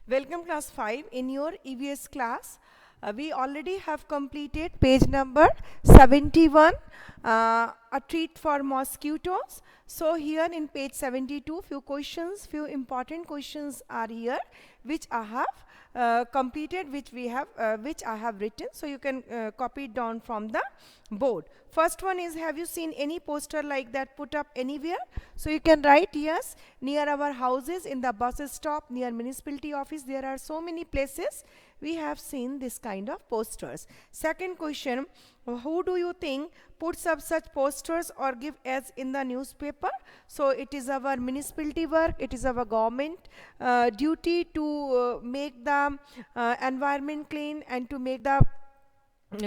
Welcome class 5 in your EVS class. We already have completed page number 71, a treat for mosquitoes. So here in page 72, few important questions are here which I have completed, which I have written. So you can copy it down from the board. First one is, have you seen any poster like that put up anywhere? So you can write yes, near our houses, in the bus stop, near municipality office. There are so many places we have seen this kind of posters. Second question, who do you think puts up such posters or give ads in the newspaper? So it is our municipality work, it is our government duty to make the environment clean and to make the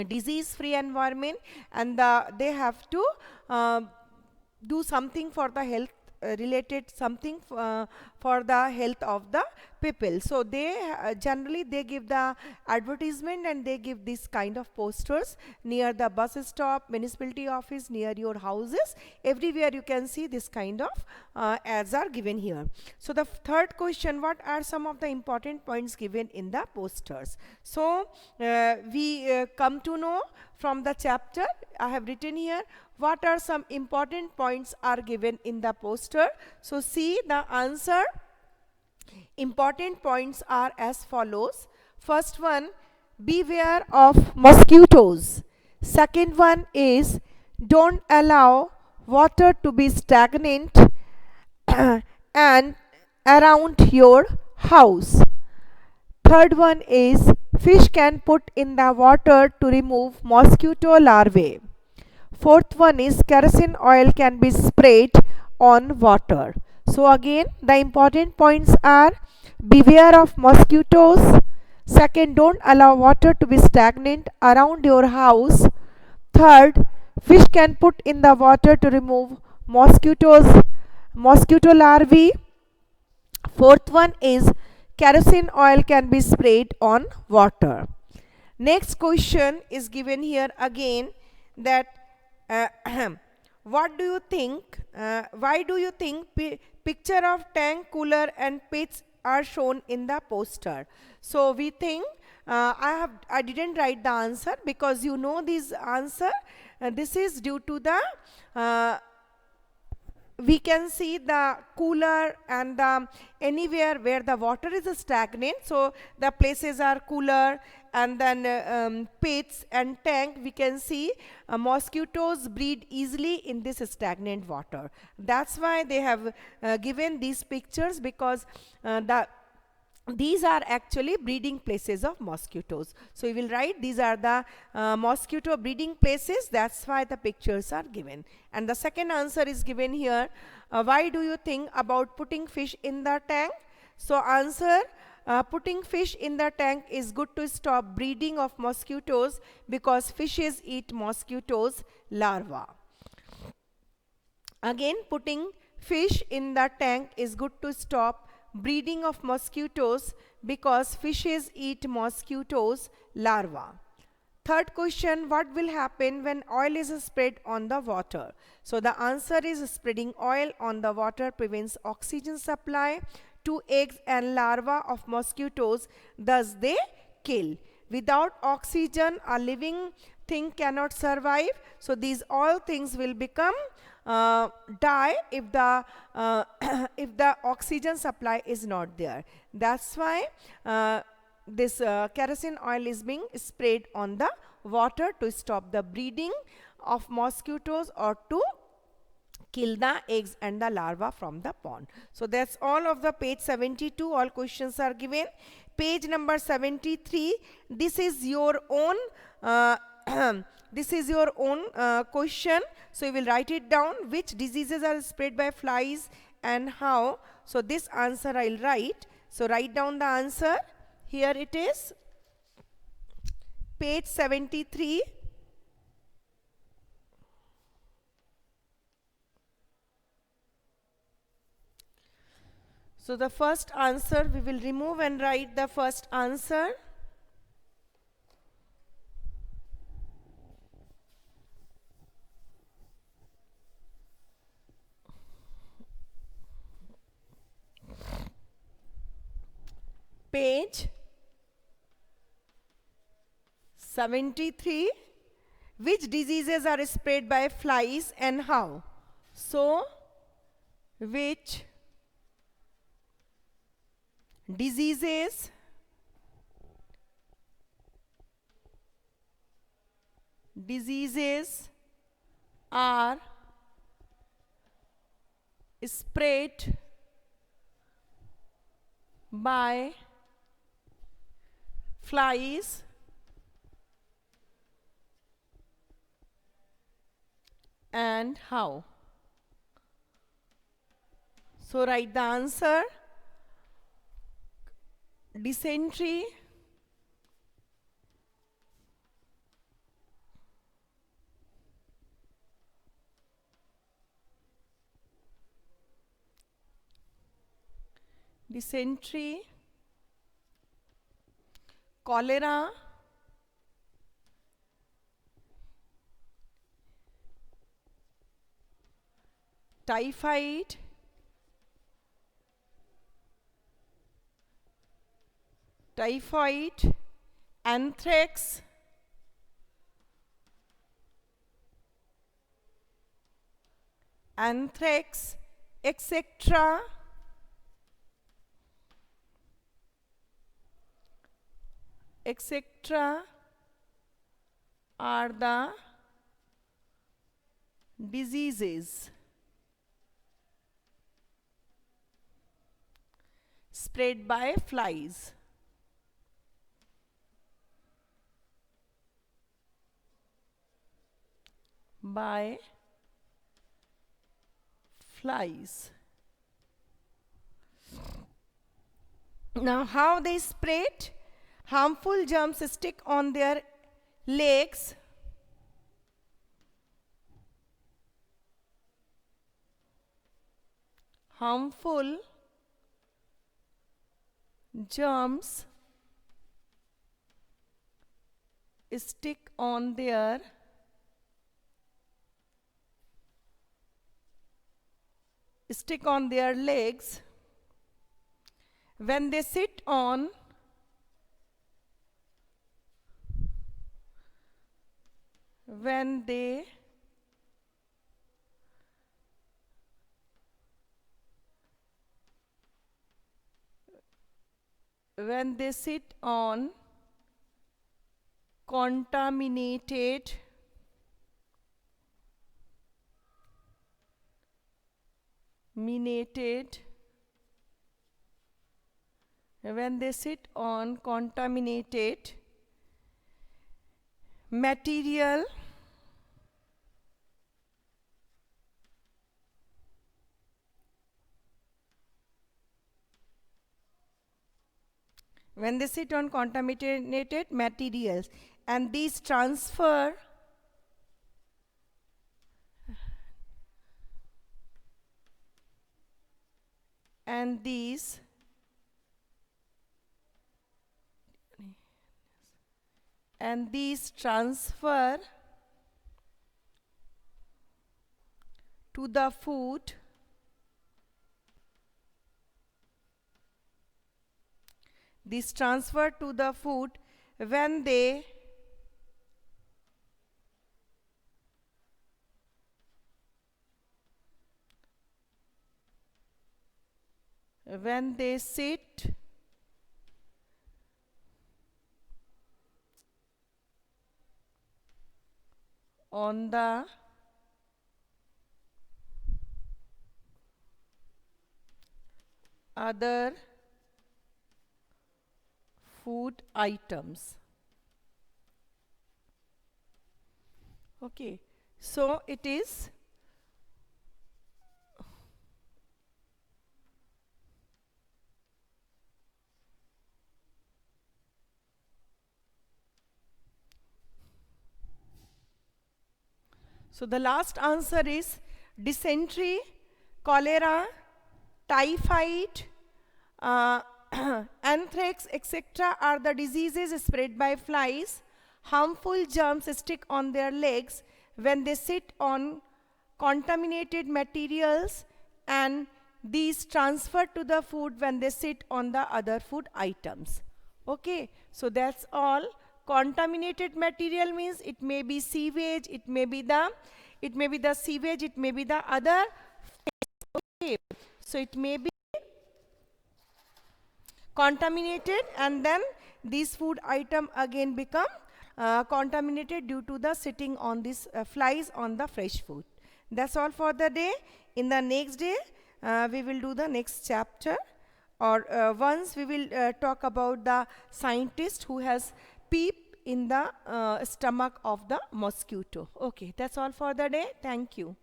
disease free environment, and they have to uh, do something for the health, related something for the health of the people. So they generally they give the advertisement and they give this kind of posters near the bus stop, municipality office, near your houses. Everywhere you can see this kind of ads are given here. So the third question, what are some of the important points given in the posters? So we come to know from the chapter I have written here what are some important points are given in the poster. So see the answer. Important points are as follows. First one, beware of mosquitoes. Second one is, don't allow water to be stagnant and around your house. Third one is, fish can put in the water to remove mosquito larvae. Fourth one is, kerosene oil can be sprayed on water. So again, the important points are, beware of mosquitoes. Second, don't allow water to be stagnant around your house. Third, fish can put in the water to remove mosquito larvae. Fourth one is, kerosene oil can be sprayed on water. Next question is given here again, that what do you think, why do you think picture of tank, cooler and pits are shown in the poster? So we think, I didn't write the answer because you know this answer. This is due to the we can see the cooler and the anywhere where the water is stagnant, so the places are cooler, and then pits and tank, we can see mosquitoes breed easily in this stagnant water. That's why they have given these pictures, because these are actually breeding places of mosquitoes. So we will write these are the mosquito breeding places. That's why the pictures are given. And the second answer is given here. Why do you think about putting fish in the tank? So answer, putting fish in the tank is good to stop breeding of mosquitoes, because fishes eat mosquitoes larvae. Again, putting fish in the tank is good to stop breeding of mosquitoes, because fishes eat mosquitoes larvae. Third question, what will happen when oil is spread on the water? So the answer is, spreading oil on the water prevents oxygen supply to eggs and larvae of mosquitoes, thus they kill. Without oxygen, a living thing cannot survive. So these all things will become die if the if the oxygen supply is not there. That's why this kerosene oil is being sprayed on the water to stop the breeding of mosquitoes, or to kill the eggs and the larva from the pond. So that's all of the page 72. All questions are given. Page number 73, this is your own this is your own question. So you will write it down, which diseases are spread by flies and how. So this answer I'll write. So write down the answer. Here it is, page 73. So the first answer we will remove and write the first answer. Page 73. Which diseases are spread by flies and how? So, which diseases are spread by flies and how? So write the answer. Dysentery, cholera, typhoid, anthrax, etc. Are the diseases spread by flies. Now how they spread? Harmful germs stick on their legs. Harmful germs stick on their legs when they sit on contaminated material, and these transfer to the food. These transfer to the food when they sit on the other food items. Okay, so it is so the last answer is dysentery, cholera, typhoid, anthrax, etc. are the diseases spread by flies. Harmful germs stick on their legs when they sit on contaminated materials, and these transfer to the food when they sit on the other food items. Okay, so that's all. Contaminated material means it may be sewage, it may be the sewage, it may be the other. Okay, so it may be contaminated, and then these food item again become contaminated due to the sitting on these flies on the fresh food. That's all for the day. In the next day, we will do the next chapter, or once we will talk about the scientist who has peep in the stomach of the mosquito. Okay, that's all for the day. Thank you.